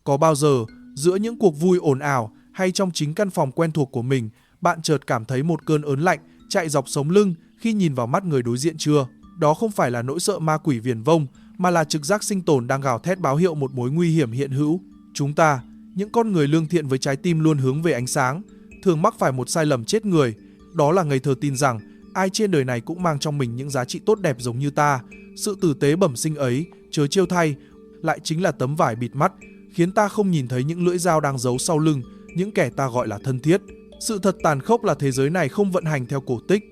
Có bao giờ, giữa những cuộc vui ồn ào hay trong chính căn phòng quen thuộc của mình, bạn chợt cảm thấy một cơn ớn lạnh chạy dọc sống lưng khi nhìn vào mắt người đối diện chưa? Đó không phải là nỗi sợ ma quỷ viển vông, mà là trực giác sinh tồn đang gào thét báo hiệu một mối nguy hiểm hiện hữu. Chúng ta, những con người lương thiện với trái tim luôn hướng về ánh sáng, thường mắc phải một sai lầm chết người. Đó là ngây thơ tin rằng ai trên đời này cũng mang trong mình những giá trị tốt đẹp giống như ta. Sự tử tế bẩm sinh ấy, chớ trêu thay, lại chính là tấm vải bịt mắt, khiến ta không nhìn thấy những lưỡi dao đang giấu sau lưng, những kẻ ta gọi là thân thiết. Sự thật tàn khốc là thế giới này không vận hành theo cổ tích.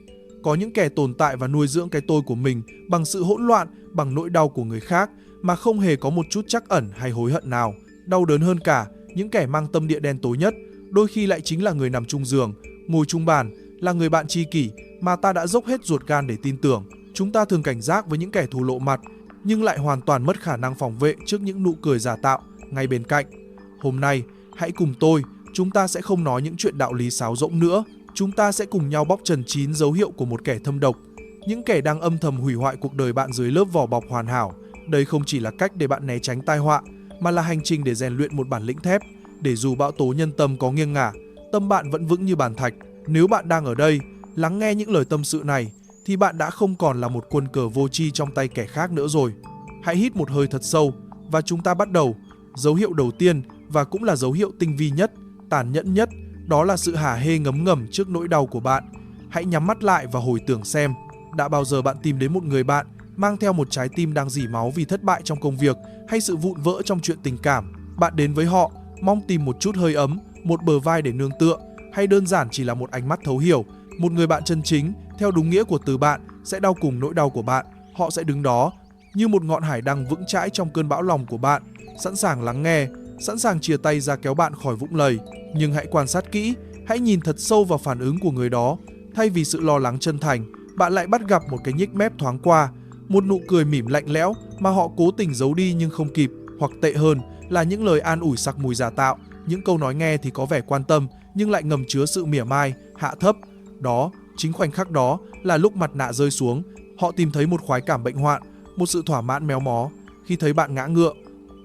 Có những kẻ tồn tại và nuôi dưỡng cái tôi của mình bằng sự hỗn loạn, bằng nỗi đau của người khác, mà không hề có một chút trắc ẩn hay hối hận nào. Đau đớn hơn cả, những kẻ mang tâm địa đen tối nhất, đôi khi lại chính là người nằm chung giường, ngồi chung bàn, là người bạn tri kỷ mà ta đã dốc hết ruột gan để tin tưởng. Chúng ta thường cảnh giác với những kẻ thù lộ mặt, nhưng lại hoàn toàn mất khả năng phòng vệ trước những nụ cười giả tạo ngay bên cạnh. Hôm nay, hãy cùng tôi, chúng ta sẽ không nói những chuyện đạo lý sáo rỗng nữa. Chúng ta sẽ cùng nhau bóc trần 9 dấu hiệu của một kẻ thâm độc, những kẻ đang âm thầm hủy hoại cuộc đời bạn dưới lớp vỏ bọc hoàn hảo. Đây không chỉ là cách để bạn né tránh tai họa, mà là hành trình để rèn luyện một bản lĩnh thép, để dù bão tố nhân tâm có nghiêng ngả, tâm bạn vẫn vững như bàn thạch. Nếu bạn đang ở đây, lắng nghe những lời tâm sự này, thì bạn đã không còn là một quân cờ vô tri trong tay kẻ khác nữa rồi. Hãy hít một hơi thật sâu, và chúng ta bắt đầu. Dấu hiệu đầu tiên, và cũng là dấu hiệu tinh vi nhất, tàn nhẫn nhất, đó là sự hả hê ngấm ngầm trước nỗi đau của bạn. Hãy nhắm mắt lại và hồi tưởng xem, đã bao giờ bạn tìm đến một người bạn mang theo một trái tim đang rỉ máu vì thất bại trong công việc hay sự vụn vỡ trong chuyện tình cảm. Bạn đến với họ, mong tìm một chút hơi ấm, một bờ vai để nương tựa, hay đơn giản chỉ là một ánh mắt thấu hiểu. Một người bạn chân chính, theo đúng nghĩa của từ bạn, sẽ đau cùng nỗi đau của bạn. Họ sẽ đứng đó như một ngọn hải đăng vững chãi trong cơn bão lòng của bạn, sẵn sàng lắng nghe, sẵn sàng chìa tay ra kéo bạn khỏi vũng lầy. Nhưng hãy quan sát kỹ, hãy nhìn thật sâu vào phản ứng của người đó. Thay vì sự lo lắng chân thành, bạn lại bắt gặp một cái nhếch mép thoáng qua, một nụ cười mỉm lạnh lẽo mà họ cố tình giấu đi nhưng không kịp. Hoặc tệ hơn là những lời an ủi sặc mùi giả tạo, những câu nói nghe thì có vẻ quan tâm nhưng lại ngầm chứa sự mỉa mai, hạ thấp. Đó, chính khoảnh khắc đó là lúc mặt nạ rơi xuống, họ tìm thấy một khoái cảm bệnh hoạn, một sự thỏa mãn méo mó khi thấy bạn ngã ngựa.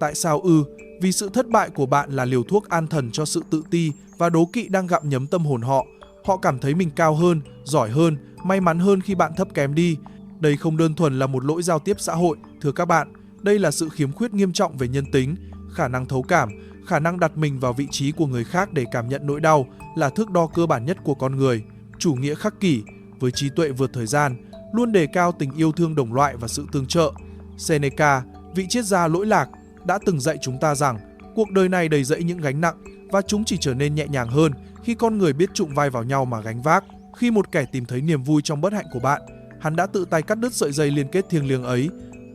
Tại sao ư? Vì sự thất bại của bạn là liều thuốc an thần cho sự tự ti và đố kỵ đang gặm nhấm tâm hồn họ. Họ cảm thấy mình cao hơn, giỏi hơn, may mắn hơn khi bạn thấp kém đi. Đây không đơn thuần là một lỗi giao tiếp xã hội, thưa các bạn. Đây là sự khiếm khuyết nghiêm trọng về nhân tính. Khả năng thấu cảm, khả năng đặt mình vào vị trí của người khác để cảm nhận nỗi đau là thước đo cơ bản nhất của con người. Chủ nghĩa khắc kỷ, với trí tuệ vượt thời gian, luôn đề cao tình yêu thương đồng loại và sự tương trợ. Seneca, vị triết gia lỗi lạc, đã từng dạy chúng ta rằng cuộc đời này đầy dẫy những gánh nặng và chúng chỉ trở nên nhẹ nhàng hơn khi con người biết chụm vai vào nhau mà gánh vác. Khi một kẻ tìm thấy niềm vui trong bất hạnh của bạn, hắn đã tự tay cắt đứt sợi dây liên kết thiêng liêng ấy.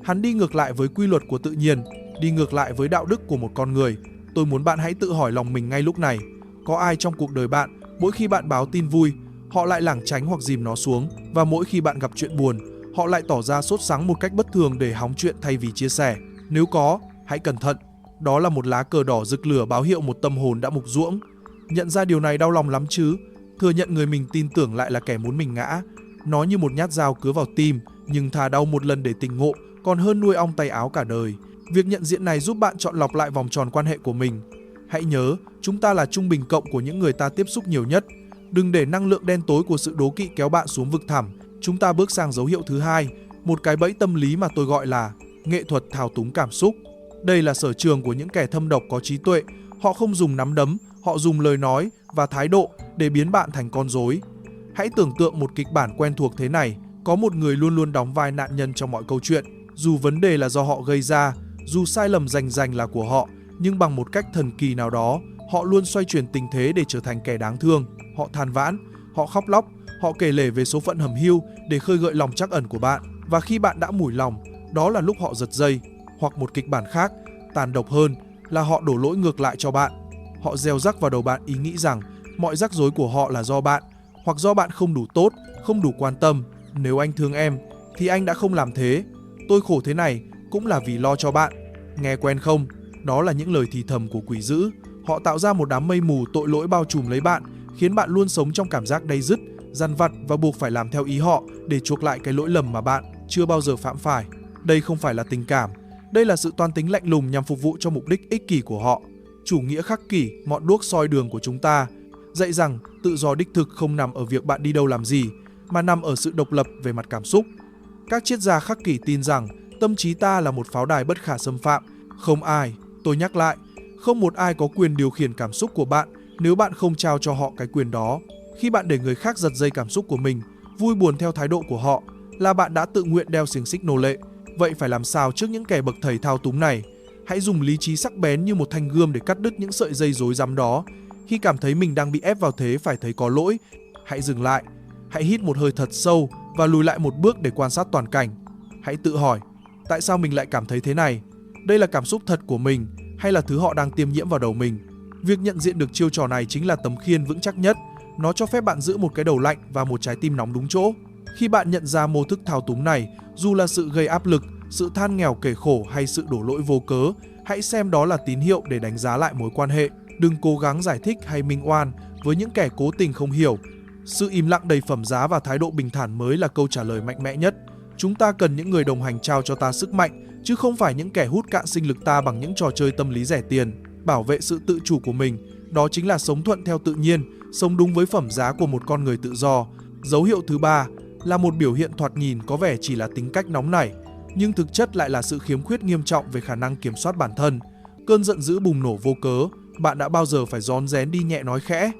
Hắn đi ngược lại với quy luật của tự nhiên, đi ngược lại với đạo đức của một con người. Tôi muốn bạn hãy tự hỏi lòng mình ngay lúc này, có ai trong cuộc đời bạn, mỗi khi bạn báo tin vui, họ lại lảng tránh hoặc dìm nó xuống, và mỗi khi bạn gặp chuyện buồn, họ lại tỏ ra sốt sắng một cách bất thường để hóng chuyện thay vì chia sẻ? Nếu có, hãy cẩn thận. Đó là một lá cờ đỏ rực lửa báo hiệu một tâm hồn đã mục ruỗng. Nhận ra điều này đau lòng lắm chứ. Thừa nhận người mình tin tưởng lại là kẻ muốn mình ngã. Nó như một nhát dao cứa vào tim, nhưng thà đau một lần để tỉnh ngộ còn hơn nuôi ong tay áo cả đời. Việc nhận diện này giúp bạn chọn lọc lại vòng tròn quan hệ của mình. Hãy nhớ, chúng ta là trung bình cộng của những người ta tiếp xúc nhiều nhất. Đừng để năng lượng đen tối của sự đố kỵ kéo bạn xuống vực thẳm. Chúng ta bước sang dấu hiệu thứ hai, một cái bẫy tâm lý mà tôi gọi là nghệ thuật thao túng cảm xúc. Đây là sở trường của những kẻ thâm độc có trí tuệ. Họ không dùng nắm đấm, họ dùng lời nói và thái độ để biến bạn thành con rối. Hãy tưởng tượng một kịch bản quen thuộc thế này. Có một người luôn luôn đóng vai nạn nhân trong mọi câu chuyện. Dù vấn đề là do họ gây ra, dù sai lầm rành là của họ, nhưng bằng một cách thần kỳ nào đó, họ luôn xoay chuyển tình thế để trở thành kẻ đáng thương. Họ than vãn, họ khóc lóc, họ kể lể về số phận hầm hiu để khơi gợi lòng trắc ẩn của bạn. Và khi bạn đã mủi lòng, đó là lúc họ giật dây. Hoặc một kịch bản khác, tàn độc hơn, là họ đổ lỗi ngược lại cho bạn. Họ gieo rắc vào đầu bạn ý nghĩ rằng mọi rắc rối của họ là do bạn, hoặc do bạn không đủ tốt, không đủ quan tâm. Nếu anh thương em, thì anh đã không làm thế. Tôi khổ thế này cũng là vì lo cho bạn. Nghe quen không? Đó là những lời thì thầm của quỷ dữ. Họ tạo ra một đám mây mù tội lỗi bao trùm lấy bạn, khiến bạn luôn sống trong cảm giác day dứt, dằn vặt và buộc phải làm theo ý họ để chuộc lại cái lỗi lầm mà bạn chưa bao giờ phạm phải. Đây không phải là tình cảm, đây là sự toan tính lạnh lùng nhằm phục vụ cho mục đích ích kỷ của họ. Chủ nghĩa khắc kỷ, ngọn đuốc soi đường của chúng ta, dạy rằng tự do đích thực không nằm ở việc bạn đi đâu làm gì, mà nằm ở sự độc lập về mặt cảm xúc. Các triết gia khắc kỷ tin rằng tâm trí ta là một pháo đài bất khả xâm phạm. Không ai, tôi nhắc lại, không một ai có quyền điều khiển cảm xúc của bạn nếu bạn không trao cho họ cái quyền đó. Khi bạn để người khác giật dây cảm xúc của mình, vui buồn theo thái độ của họ, là bạn đã tự nguyện đeo xiềng xích nô lệ. Vậy phải làm sao trước những kẻ bậc thầy thao túng này? Hãy dùng lý trí sắc bén như một thanh gươm để cắt đứt những sợi dây rối rắm đó. Khi cảm thấy mình đang bị ép vào thế phải thấy có lỗi, hãy dừng lại. Hãy hít một hơi thật sâu và lùi lại một bước để quan sát toàn cảnh. Hãy tự hỏi, tại sao mình lại cảm thấy thế này? Đây là cảm xúc thật của mình hay là thứ họ đang tiêm nhiễm vào đầu mình? Việc nhận diện được chiêu trò này chính là tấm khiên vững chắc nhất. Nó cho phép bạn giữ một cái đầu lạnh và một trái tim nóng đúng chỗ. Khi bạn nhận ra mô thức thao túng này, dù là sự gây áp lực, sự than nghèo kể khổ hay sự đổ lỗi vô cớ, hãy xem đó là tín hiệu để đánh giá lại mối quan hệ. Đừng cố gắng giải thích hay minh oan với những kẻ cố tình không hiểu. Sự im lặng đầy phẩm giá và thái độ bình thản mới là câu trả lời mạnh mẽ nhất. Chúng ta cần những người đồng hành trao cho ta sức mạnh, chứ không phải những kẻ hút cạn sinh lực ta bằng những trò chơi tâm lý rẻ tiền. Bảo vệ sự tự chủ của mình, đó chính là sống thuận theo tự nhiên, sống đúng với phẩm giá của một con người tự do. Dấu hiệu thứ ba là một biểu hiện thoạt nhìn có vẻ chỉ là tính cách nóng nảy, nhưng thực chất lại là sự khiếm khuyết nghiêm trọng về khả năng kiểm soát bản thân. Cơn giận dữ bùng nổ vô cớ. Bạn đã bao giờ phải rón rén đi nhẹ nói khẽ,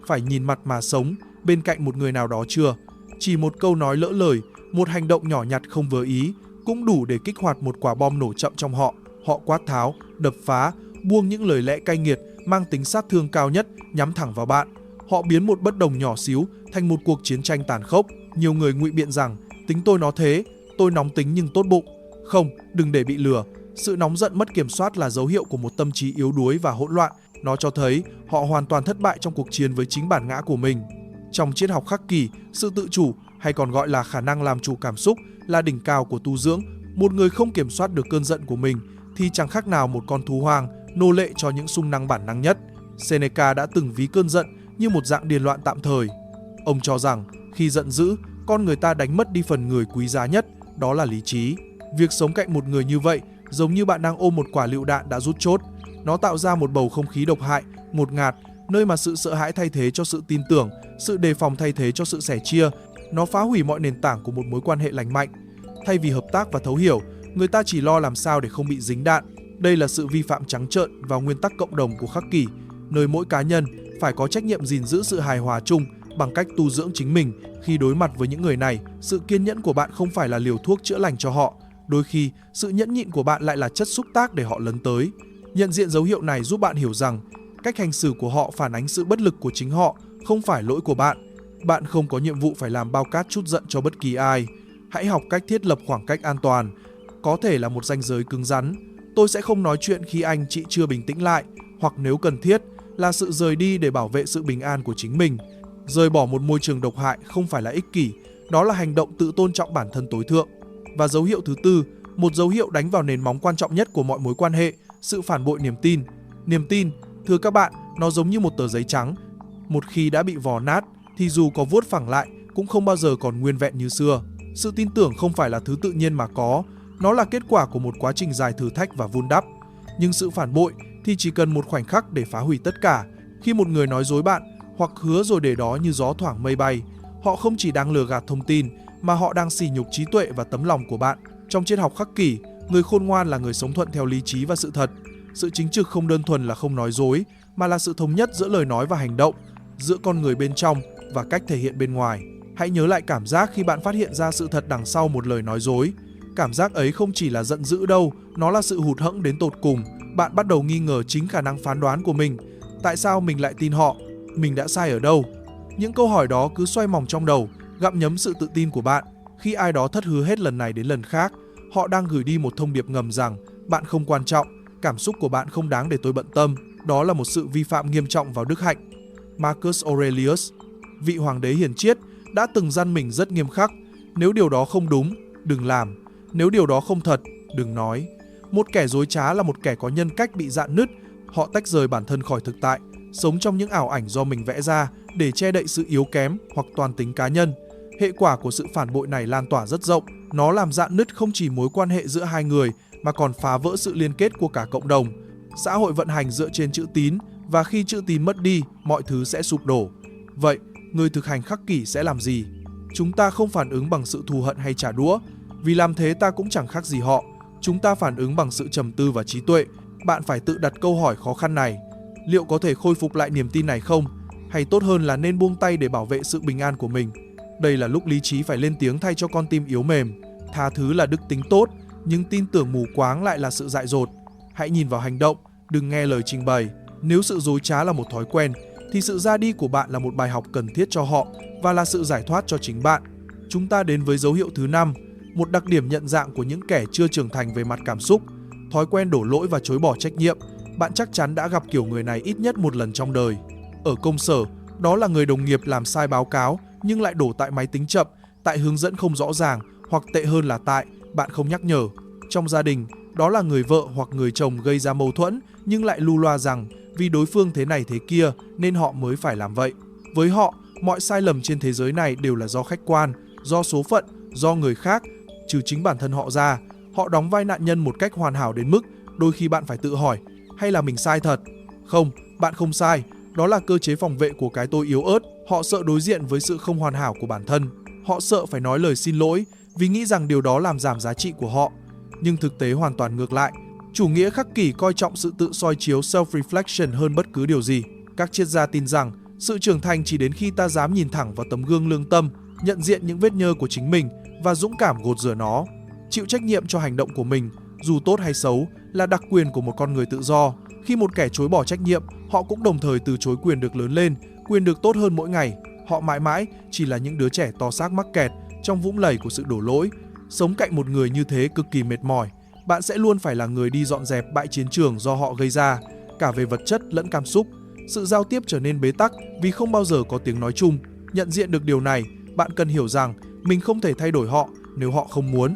phải nhìn mặt mà sống bên cạnh một người nào đó chưa? Chỉ một câu nói lỡ lời, một hành động nhỏ nhặt không vừa ý cũng đủ để kích hoạt một quả bom nổ chậm trong họ. Họ quát tháo, đập phá, buông những lời lẽ cay nghiệt mang tính sát thương cao nhất nhắm thẳng vào bạn. Họ biến một bất đồng nhỏ xíu thành một cuộc chiến tranh tàn khốc. Nhiều người ngụy biện rằng tính tôi nó thế, tôi nóng tính nhưng tốt bụng. Không, đừng để bị lừa. Sự nóng giận mất kiểm soát là dấu hiệu của một tâm trí yếu đuối và hỗn loạn. Nó cho thấy họ hoàn toàn thất bại trong cuộc chiến với chính bản ngã của mình. Trong triết học khắc kỷ, sự tự chủ hay còn gọi là khả năng làm chủ cảm xúc là đỉnh cao của tu dưỡng. Một người không kiểm soát được cơn giận của mình thì chẳng khác nào một con thú hoang nô lệ cho những xung năng bản năng nhất. Seneca đã từng ví cơn giận như một dạng điên loạn tạm thời. Ông cho rằng khi giận dữ, con người ta đánh mất đi phần người quý giá nhất, đó là lý trí. Việc sống cạnh một người như vậy giống như bạn đang ôm một quả lựu đạn đã rút chốt. Nó tạo ra một bầu không khí độc hại, ngột ngạt, nơi mà sự sợ hãi thay thế cho sự tin tưởng, sự đề phòng thay thế cho sự sẻ chia. Nó phá hủy mọi nền tảng của một mối quan hệ lành mạnh. Thay vì hợp tác và thấu hiểu, người ta chỉ lo làm sao để không bị dính đạn. Đây là sự vi phạm trắng trợn vào nguyên tắc cộng đồng của khắc kỷ, nơi mỗi cá nhân phải có trách nhiệm gìn giữ sự hài hòa chung bằng cách tu dưỡng chính mình. Khi đối mặt với những người này, sự kiên nhẫn của bạn không phải là liều thuốc chữa lành cho họ. Đôi khi, sự nhẫn nhịn của bạn lại là chất xúc tác để họ lấn tới. Nhận diện dấu hiệu này giúp bạn hiểu rằng cách hành xử của họ phản ánh sự bất lực của chính họ, không phải lỗi của bạn. Bạn không có nhiệm vụ phải làm bao cát trút giận cho bất kỳ ai. Hãy học cách thiết lập khoảng cách an toàn, có thể là một ranh giới cứng rắn. Tôi sẽ không nói chuyện khi anh chị chưa bình tĩnh lại, hoặc nếu cần thiết là sự rời đi để bảo vệ sự bình an của chính mình. Rời bỏ một môi trường độc hại không phải là ích kỷ, đó là hành động tự tôn trọng bản thân tối thượng. Và dấu hiệu thứ tư, một dấu hiệu đánh vào nền móng quan trọng nhất của mọi mối quan hệ, sự phản bội niềm tin. Niềm tin, thưa các bạn, nó giống như một tờ giấy trắng. Một khi đã bị vò nát, thì dù có vuốt phẳng lại cũng không bao giờ còn nguyên vẹn như xưa. Sự tin tưởng không phải là thứ tự nhiên mà có, nó là kết quả của một quá trình dài thử thách và vun đắp. Nhưng sự phản bội thì chỉ cần một khoảnh khắc để phá hủy tất cả. Khi một người nói dối bạn hoặc hứa rồi để đó như gió thoảng mây bay, họ không chỉ đang lừa gạt thông tin mà họ đang sỉ nhục trí tuệ và tấm lòng của bạn. Trong triết học khắc kỷ, người khôn ngoan là người sống thuận theo lý trí và sự thật. Sự chính trực không đơn thuần là không nói dối, mà là sự thống nhất giữa lời nói và hành động, giữa con người bên trong và cách thể hiện bên ngoài. Hãy nhớ lại cảm giác khi bạn phát hiện ra sự thật đằng sau một lời nói dối. Cảm giác ấy không chỉ là giận dữ đâu, nó là sự hụt hẫng đến tột cùng. Bạn bắt đầu nghi ngờ chính khả năng phán đoán của mình. Tại sao mình lại tin họ? Mình đã sai ở đâu? Những câu hỏi đó cứ xoay vòng trong đầu, gặm nhấm sự tự tin của bạn. Khi ai đó thất hứa hết lần này đến lần khác, họ đang gửi đi một thông điệp ngầm rằng bạn không quan trọng, cảm xúc của bạn không đáng để tôi bận tâm. Đó là một sự vi phạm nghiêm trọng vào đức hạnh. Marcus Aurelius, vị hoàng đế hiền triết, đã từng dặn mình rất nghiêm khắc: nếu điều đó không đúng, đừng làm; nếu điều đó không thật, đừng nói. Một kẻ dối trá là một kẻ có nhân cách bị rạn nứt. Họ tách rời bản thân khỏi thực tại, sống trong những ảo ảnh do mình vẽ ra để che đậy sự yếu kém hoặc toàn tính cá nhân. Hệ quả của sự phản bội này lan tỏa rất rộng. Nó làm rạn nứt không chỉ mối quan hệ giữa hai người mà còn phá vỡ sự liên kết của cả cộng đồng. Xã hội vận hành dựa trên chữ tín, và khi chữ tín mất đi, mọi thứ sẽ sụp đổ. Vậy, người thực hành khắc kỷ sẽ làm gì? Chúng ta không phản ứng bằng sự thù hận hay trả đũa, vì làm thế ta cũng chẳng khác gì họ. Chúng ta phản ứng bằng sự trầm tư và trí tuệ. Bạn phải tự đặt câu hỏi khó khăn này. Liệu có thể khôi phục lại niềm tin này không? Hay tốt hơn là nên buông tay để bảo vệ sự bình an của mình? Đây là lúc lý trí phải lên tiếng thay cho con tim yếu mềm. Tha thứ là đức tính tốt, nhưng tin tưởng mù quáng lại là sự dại dột. Hãy nhìn vào hành động, đừng nghe lời trình bày. Nếu sự dối trá là một thói quen, thì sự ra đi của bạn là một bài học cần thiết cho họ và là sự giải thoát cho chính bạn. Chúng ta đến với dấu hiệu thứ 5, một đặc điểm nhận dạng của những kẻ chưa trưởng thành về mặt cảm xúc, thói quen đổ lỗi và chối bỏ trách nhiệm. Bạn chắc chắn đã gặp kiểu người này ít nhất một lần trong đời. Ở công sở, đó là người đồng nghiệp làm sai báo cáo nhưng lại đổ tại máy tính chậm, tại hướng dẫn không rõ ràng, hoặc tệ hơn là tại bạn không nhắc nhở. Trong gia đình, đó là người vợ hoặc người chồng gây ra mâu thuẫn nhưng lại lu loa rằng vì đối phương thế này thế kia nên họ mới phải làm vậy. Với họ, mọi sai lầm trên thế giới này đều là do khách quan, do số phận, do người khác, trừ chính bản thân họ ra. Họ đóng vai nạn nhân một cách hoàn hảo đến mức đôi khi bạn phải tự hỏi, hay là mình sai thật? Không, bạn không sai. Đó là cơ chế phòng vệ của cái tôi yếu ớt. Họ sợ đối diện với sự không hoàn hảo của bản thân. Họ sợ phải nói lời xin lỗi vì nghĩ rằng điều đó làm giảm giá trị của họ. Nhưng thực tế hoàn toàn ngược lại. Chủ nghĩa khắc kỷ coi trọng sự tự soi chiếu self-reflection hơn bất cứ điều gì. Các triết gia tin rằng sự trưởng thành chỉ đến khi ta dám nhìn thẳng vào tấm gương lương tâm, nhận diện những vết nhơ của chính mình và dũng cảm gột rửa nó. Chịu trách nhiệm cho hành động của mình, dù tốt hay xấu, là đặc quyền của một con người tự do. Khi một kẻ chối bỏ trách nhiệm, họ cũng đồng thời từ chối quyền được lớn lên, quyền được tốt hơn mỗi ngày. Họ mãi mãi chỉ là những đứa trẻ to xác mắc kẹt trong vũng lầy của sự đổ lỗi. Sống cạnh một người như thế cực kỳ mệt mỏi. Bạn sẽ luôn phải là người đi dọn dẹp bãi chiến trường do họ gây ra, cả về vật chất lẫn cảm xúc. Sự giao tiếp trở nên bế tắc vì không bao giờ có tiếng nói chung. Nhận diện được điều này, bạn cần hiểu rằng mình không thể thay đổi họ nếu họ không muốn.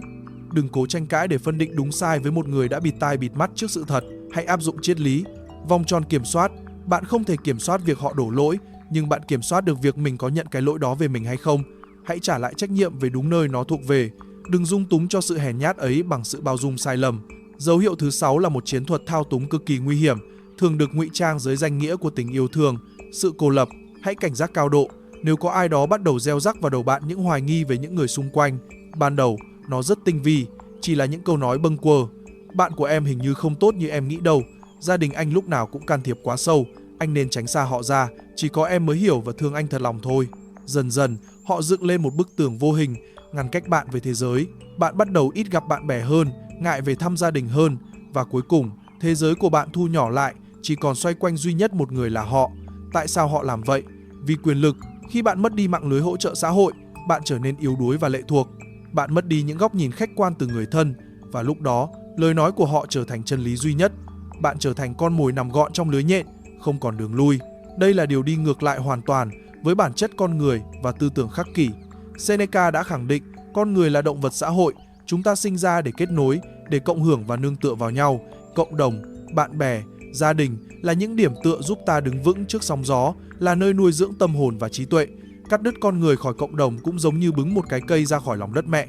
Đừng cố tranh cãi để phân định đúng sai với một người đã bịt tai bịt mắt trước sự thật. Hãy áp dụng triết lý vòng tròn kiểm soát. Bạn không thể kiểm soát việc họ đổ lỗi, nhưng bạn kiểm soát được việc mình có nhận cái lỗi đó về mình hay không. Hãy trả lại trách nhiệm về đúng nơi nó thuộc về. Đừng dung túng cho sự hèn nhát ấy bằng sự bao dung sai lầm. Dấu hiệu thứ 6 là một chiến thuật thao túng cực kỳ nguy hiểm, thường được ngụy trang dưới danh nghĩa của tình yêu thương, sự cô lập. Hãy cảnh giác cao độ. Nếu có ai đó bắt đầu gieo rắc vào đầu bạn những hoài nghi về những người xung quanh, ban đầu nó rất tinh vi, chỉ là những câu nói bâng quơ. Bạn của em hình như không tốt như em nghĩ đâu. Gia đình anh lúc nào cũng can thiệp quá sâu. Anh nên tránh xa họ ra. Chỉ có em mới hiểu và thương anh thật lòng thôi. Dần dần, họ dựng lên một bức tường vô hình, ngăn cách bạn với thế giới. Bạn bắt đầu ít gặp bạn bè hơn, ngại về thăm gia đình hơn. Và cuối cùng, thế giới của bạn thu nhỏ lại, chỉ còn xoay quanh duy nhất một người là họ. Tại sao họ làm vậy? Vì quyền lực. Khi bạn mất đi mạng lưới hỗ trợ xã hội, bạn trở nên yếu đuối và lệ thuộc. Bạn mất đi những góc nhìn khách quan từ người thân, và lúc đó, lời nói của họ trở thành chân lý duy nhất. Bạn trở thành con mồi nằm gọn trong lưới nhện, không còn đường lui. Đây là điều đi ngược lại hoàn toàn với bản chất con người và tư tưởng khắc kỷ. Seneca đã khẳng định, con người là động vật xã hội. Chúng ta sinh ra để kết nối, để cộng hưởng và nương tựa vào nhau. Cộng đồng, bạn bè, gia đình là những điểm tựa giúp ta đứng vững trước sóng gió, là nơi nuôi dưỡng tâm hồn và trí tuệ. Cắt đứt con người khỏi cộng đồng cũng giống như bứng một cái cây ra khỏi lòng đất mẹ.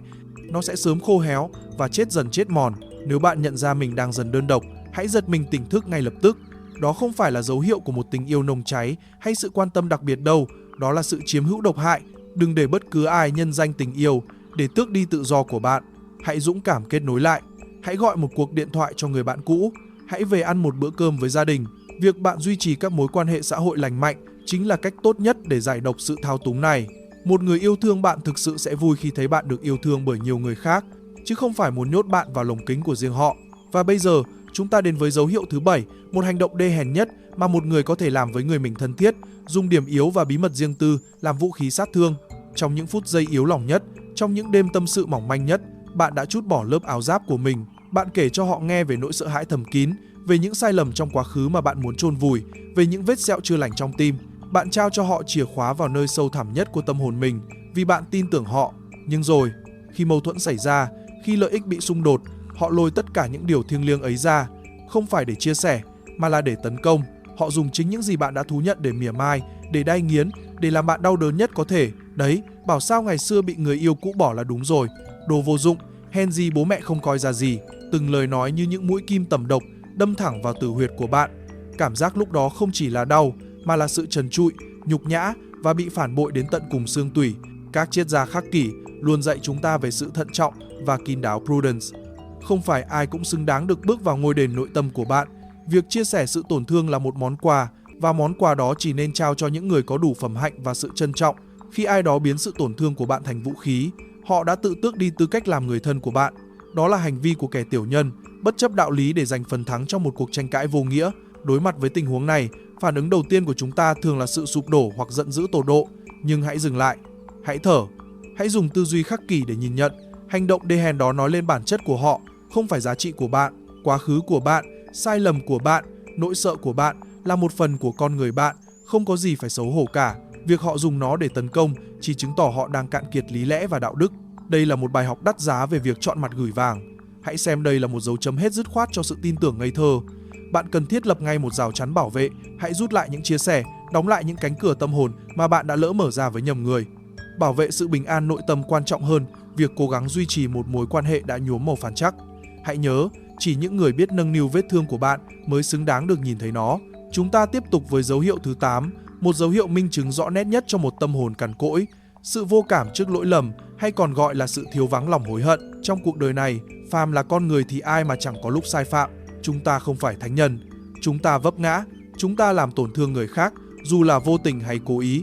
Nó sẽ sớm khô héo và chết dần chết mòn. Nếu bạn nhận ra mình đang dần đơn độc, hãy giật mình tỉnh thức ngay lập tức. Đó không phải là dấu hiệu của một tình yêu nồng cháy hay sự quan tâm đặc biệt đâu. Đó là sự chiếm hữu độc hại. Đừng để bất cứ ai nhân danh tình yêu để tước đi tự do của bạn. Hãy dũng cảm kết nối lại. Hãy gọi một cuộc điện thoại cho người bạn cũ. Hãy về ăn một bữa cơm với gia đình. Việc bạn duy trì các mối quan hệ xã hội lành mạnh chính là cách tốt nhất để giải độc sự thao túng này. Một người yêu thương bạn thực sự sẽ vui khi thấy bạn được yêu thương bởi nhiều người khác, chứ không phải muốn nhốt bạn vào lồng kính của riêng họ. Và bây giờ, chúng ta đến với dấu hiệu thứ 7, một hành động đê hèn nhất mà một người có thể làm với người mình thân thiết, dùng điểm yếu và bí mật riêng tư làm vũ khí sát thương. Trong những phút giây yếu lòng nhất, trong những đêm tâm sự mỏng manh nhất, bạn đã trút bỏ lớp áo giáp của mình. Bạn kể cho họ nghe về nỗi sợ hãi thầm kín, về những sai lầm trong quá khứ mà bạn muốn chôn vùi, về những vết sẹo chưa lành trong tim. Bạn trao cho họ chìa khóa vào nơi sâu thẳm nhất của tâm hồn mình, vì bạn tin tưởng họ. Nhưng rồi, khi mâu thuẫn xảy ra, khi lợi ích bị xung đột, họ lôi tất cả những điều thiêng liêng ấy ra, không phải để chia sẻ, mà là để tấn công. Họ dùng chính những gì bạn đã thú nhận để mỉa mai, để đay nghiến, để làm bạn đau đớn nhất có thể. Đấy, bảo sao ngày xưa bị người yêu cũ bỏ là đúng rồi. Đồ vô dụng, hèn gì bố mẹ không coi ra gì. Từng lời nói như những mũi kim tẩm độc đâm thẳng vào tử huyệt của bạn. Cảm giác lúc đó không chỉ là đau, mà là sự trần trụi, nhục nhã và bị phản bội đến tận cùng xương tủy. Các triết gia khắc kỷ luôn dạy chúng ta về sự thận trọng và kín đáo prudence. Không phải ai cũng xứng đáng được bước vào ngôi đền nội tâm của bạn. Việc chia sẻ sự tổn thương là một món quà, và món quà đó chỉ nên trao cho những người có đủ phẩm hạnh và sự trân trọng. Khi ai đó biến sự tổn thương của bạn thành vũ khí, họ đã tự tước đi tư cách làm người thân của bạn. Đó là hành vi của kẻ tiểu nhân, bất chấp đạo lý để giành phần thắng trong một cuộc tranh cãi vô nghĩa. Đối mặt với tình huống này, phản ứng đầu tiên của chúng ta thường là sự sụp đổ hoặc giận dữ tột độ. Nhưng hãy dừng lại, hãy thở, hãy dùng tư duy khắc kỷ để nhìn nhận. Hành động đê hèn đó nói lên bản chất của họ, không phải giá trị của bạn. Quá khứ của bạn, sai lầm của bạn, nỗi sợ của bạn là một phần của con người bạn, không có gì phải xấu hổ cả. Việc họ dùng nó để tấn công chỉ chứng tỏ họ đang cạn kiệt lý lẽ và đạo đức. Đây là một bài học đắt giá về việc chọn mặt gửi vàng. Hãy xem đây là một dấu chấm hết dứt khoát cho sự tin tưởng ngây thơ. Bạn cần thiết lập ngay một rào chắn bảo vệ. Hãy rút lại những chia sẻ, đóng lại những cánh cửa tâm hồn mà bạn đã lỡ mở ra với nhầm người. Bảo vệ sự bình an nội tâm quan trọng hơn việc cố gắng duy trì một mối quan hệ đã nhuốm màu phản trắc. Hãy nhớ, chỉ những người biết nâng niu vết thương của bạn mới xứng đáng được nhìn thấy nó. Chúng ta tiếp tục với dấu hiệu thứ 8, một dấu hiệu minh chứng rõ nét nhất cho một tâm hồn cằn cỗi, sự vô cảm trước lỗi lầm, hay còn gọi là sự thiếu vắng lòng hối hận. Trong cuộc đời này, phàm là con người thì ai mà chẳng có lúc sai phạm. Chúng ta không phải thánh nhân. Chúng ta vấp ngã, chúng ta làm tổn thương người khác, dù là vô tình hay cố ý.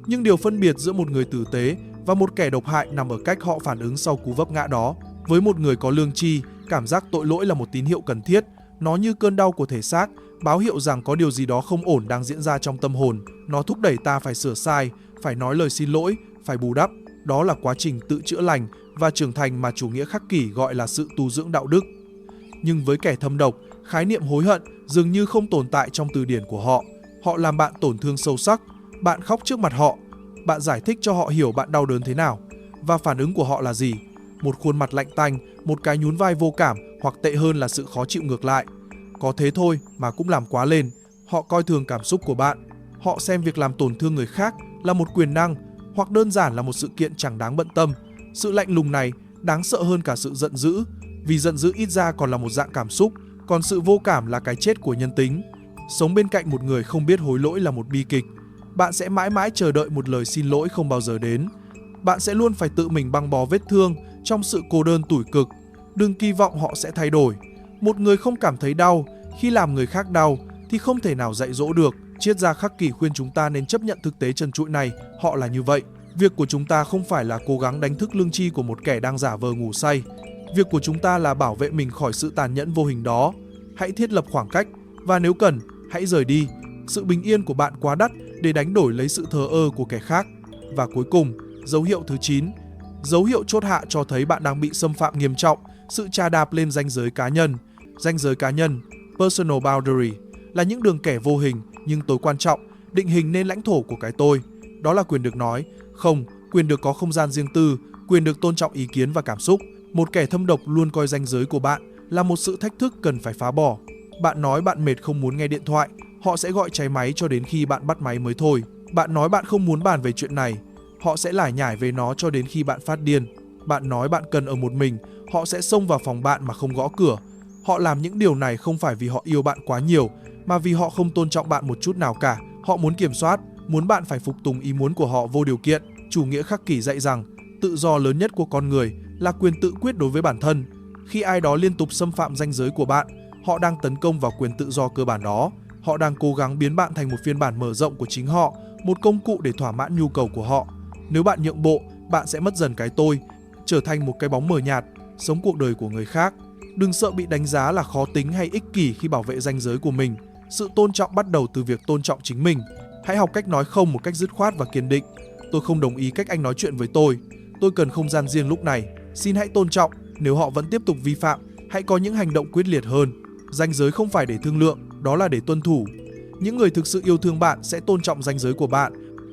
Nhưng điều phân biệt giữa một người tử tế và một kẻ độc hại nằm ở cách họ phản ứng sau cú vấp ngã đó. Với một người có lương tri, cảm giác tội lỗi là một tín hiệu cần thiết. Nó như cơn đau của thể xác, báo hiệu rằng có điều gì đó không ổn đang diễn ra trong tâm hồn. Nó thúc đẩy ta phải sửa sai, phải nói lời xin lỗi, phải bù đắp. Đó là quá trình tự chữa lành và trưởng thành mà chủ nghĩa khắc kỷ gọi là sự tu dưỡng đạo đức. Nhưng với kẻ thâm độc, khái niệm hối hận dường như không tồn tại trong từ điển của họ. Họ làm bạn tổn thương sâu sắc, bạn khóc trước mặt họ, bạn giải thích cho họ hiểu bạn đau đớn thế nào. Và phản ứng của họ là gì? Một khuôn mặt lạnh tanh, một cái nhún vai vô cảm, hoặc tệ hơn là sự khó chịu ngược lại. Có thế thôi mà cũng làm quá lên. Họ coi thường cảm xúc của bạn. Họ xem việc làm tổn thương người khác là một quyền năng, hoặc đơn giản là một sự kiện chẳng đáng bận tâm. Sự lạnh lùng này đáng sợ hơn cả sự giận dữ, vì giận dữ ít ra còn là một dạng cảm xúc, còn sự vô cảm là cái chết của nhân tính. Sống bên cạnh một người không biết hối lỗi là một bi kịch. Bạn sẽ mãi mãi chờ đợi một lời xin lỗi không bao giờ đến. Bạn sẽ luôn phải tự mình băng bó vết thương trong sự cô đơn tủi cực. Đừng kỳ vọng họ sẽ thay đổi. Một người không cảm thấy đau khi làm người khác đau thì không thể nào dạy dỗ được. Triết gia khắc kỷ khuyên chúng ta nên chấp nhận thực tế trần trụi này, họ là như vậy. Việc của chúng ta không phải là cố gắng đánh thức lương tri của một kẻ đang giả vờ ngủ say. Việc của chúng ta là bảo vệ mình khỏi sự tàn nhẫn vô hình đó. Hãy thiết lập khoảng cách, và nếu cần, hãy rời đi. Sự bình yên của bạn quá đắt để đánh đổi lấy sự thờ ơ của kẻ khác. Và cuối cùng, dấu hiệu thứ 9. Dấu hiệu chốt hạ cho thấy bạn đang bị xâm phạm nghiêm trọng, sự chà đạp lên ranh giới cá nhân. Ranh giới cá nhân, personal boundary, là những đường kẻ vô hình nhưng tối quan trọng, định hình nên lãnh thổ của cái tôi. Đó là quyền được nói không, quyền được có không gian riêng tư, quyền được tôn trọng ý kiến và cảm xúc. Một kẻ thâm độc luôn coi ranh giới của bạn là một sự thách thức cần phải phá bỏ. Bạn nói bạn mệt không muốn nghe điện thoại, họ sẽ gọi cháy máy cho đến khi bạn bắt máy mới thôi. Bạn nói bạn không muốn bàn về chuyện này, họ sẽ lải nhải về nó cho đến khi bạn phát điên. Bạn nói bạn cần ở một mình, họ sẽ xông vào phòng bạn mà không gõ cửa. Họ làm những điều này không phải vì họ yêu bạn quá nhiều, mà vì họ không tôn trọng bạn một chút nào cả. Họ muốn kiểm soát, muốn bạn phải phục tùng ý muốn của họ vô điều kiện. Chủ nghĩa khắc kỷ dạy rằng tự do lớn nhất của con người là quyền tự quyết đối với bản thân. Khi ai đó liên tục xâm phạm ranh giới của bạn, họ đang tấn công vào quyền tự do cơ bản đó. Họ đang cố gắng biến bạn thành một phiên bản mở rộng của chính họ, một công cụ để thỏa mãn nhu cầu của họ. Nếu bạn nhượng bộ, bạn sẽ mất dần cái tôi, trở thành một cái bóng mờ nhạt, sống cuộc đời của người khác. Đừng sợ bị đánh giá là khó tính hay ích kỷ khi bảo vệ ranh giới của mình. Sự tôn trọng bắt đầu từ việc tôn trọng chính mình. Hãy học cách nói không một cách dứt khoát và kiên định. Tôi không đồng ý cách anh nói chuyện với tôi. Tôi cần không gian riêng lúc này. Xin hãy tôn trọng. Nếu họ vẫn tiếp tục vi phạm, hãy có những hành động quyết liệt hơn. Ranh giới không phải để thương lượng, đó là để tuân thủ. Những người thực sự yêu thương bạn sẽ tôn trọng ranh giới của bạn,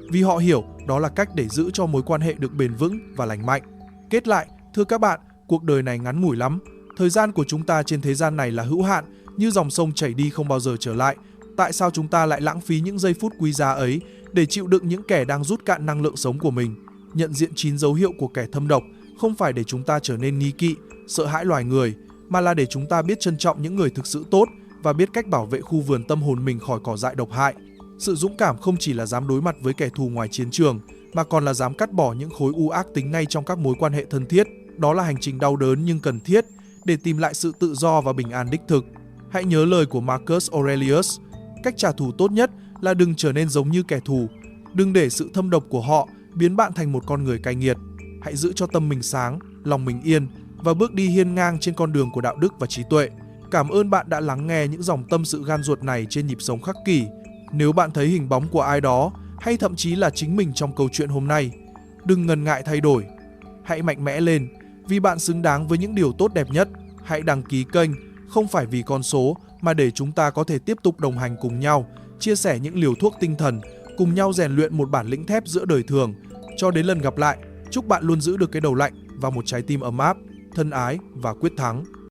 vì họ hiểu đó là cách để giữ cho mối quan hệ được bền vững và lành mạnh. Kết lại, thưa các bạn, cuộc đời này ngắn ngủi lắm. Thời gian của chúng ta trên thế gian này là hữu hạn, như dòng sông chảy đi không bao giờ trở lại. Tại sao chúng ta lại lãng phí những giây phút quý giá ấy để chịu đựng những kẻ đang rút cạn năng lượng sống của mình? Nhận diện 9 dấu hiệu của kẻ thâm độc không phải để chúng ta trở nên nghi kỵ, sợ hãi loài người, mà là để chúng ta biết trân trọng những người thực sự tốt, và biết cách bảo vệ khu vườn tâm hồn mình khỏi cỏ dại độc hại. Sự dũng cảm không chỉ là dám đối mặt với kẻ thù ngoài chiến trường, mà còn là dám cắt bỏ những khối u ác tính ngay trong các mối quan hệ thân thiết. Đó là hành trình đau đớn nhưng cần thiết để tìm lại sự tự do và bình an đích thực. Hãy nhớ lời của Marcus Aurelius, cách trả thù tốt nhất là đừng trở nên giống như kẻ thù. Đừng để sự thâm độc của họ biến bạn thành một con người cay nghiệt. Hãy giữ cho tâm mình sáng, lòng mình yên và bước đi hiên ngang trên con đường của đạo đức và trí tuệ. Cảm ơn bạn đã lắng nghe những dòng tâm sự gan ruột này trên Nhịp Sống Khắc Kỷ. Nếu bạn thấy hình bóng của ai đó hay thậm chí là chính mình trong câu chuyện hôm nay, đừng ngần ngại thay đổi. Hãy mạnh mẽ lên vì bạn xứng đáng với những điều tốt đẹp nhất. Hãy đăng ký kênh không phải vì con số mà để chúng ta có thể tiếp tục đồng hành cùng nhau, chia sẻ những liều thuốc tinh thần, cùng nhau rèn luyện một bản lĩnh thép giữa đời thường. Cho đến lần gặp lại, chúc bạn luôn giữ được cái đầu lạnh và một trái tim ấm áp, thân ái và quyết thắng.